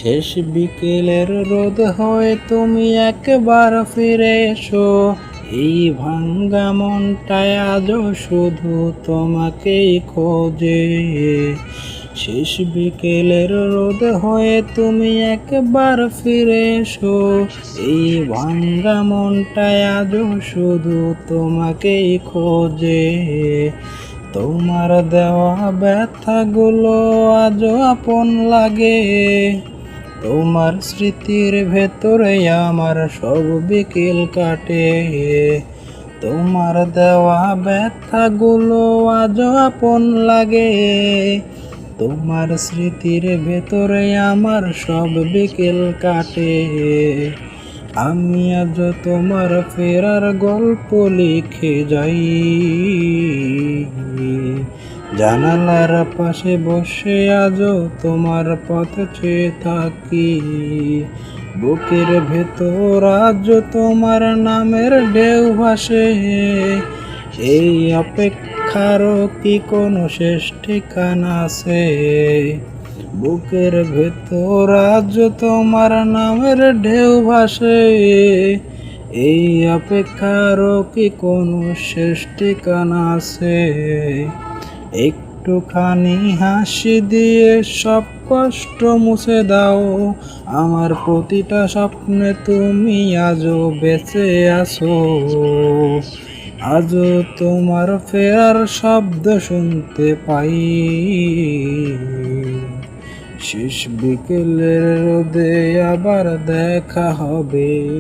শেষ বিকেলের রোদ হয়ে তুমি একবার ফিরে এসো। এই ভাঙ্গা মনটায় আজও শুধু তোমাকেই খোঁজে। শেষ বিকেলের রোদ হয়ে তুমি একবার ফিরে এসো। এই ভাঙ্গা মনটায় আজও শুধু তোমাকেই খোঁজে। তোমার দেওয়া ব্যথাগুলো আজও আপন লাগে। তোমার স্মৃতির ভেতরে আমার সব বিকেল কাটে। তোমার দেওয়া ব্যথাগুলো আজও আপন লাগে। তোমার স্মৃতির ভেতরে আমার সব বিকেল কাটে। আমি আজ তোমার ফেরার গল্প লিখে যাই। জানালার পাশে বসে আজও তোমার পথ চেয়ে থাকি। বুকের ভেতর আজ তোমার নামের ঢেউ ভাসে। এই অপেক্ষারও কি কোনো শেষ ঠিকানা আছে? বুকের ভেতর আজ তোমার নামের ঢেউ ভাসে। এই অপেক্ষারও কি কোনো শেষ ঠিকানা আছে? একটুখানি হাসি দিয়ে সব কষ্ট মুছে দাও। আমার প্রতিটা স্বপ্নে তুমি আজও বেঁচে আছো। আজও তোমার ফেরার শব্দ শুনতে পাই। শেষ বিকেলের রোদে আবার দেখা হবে।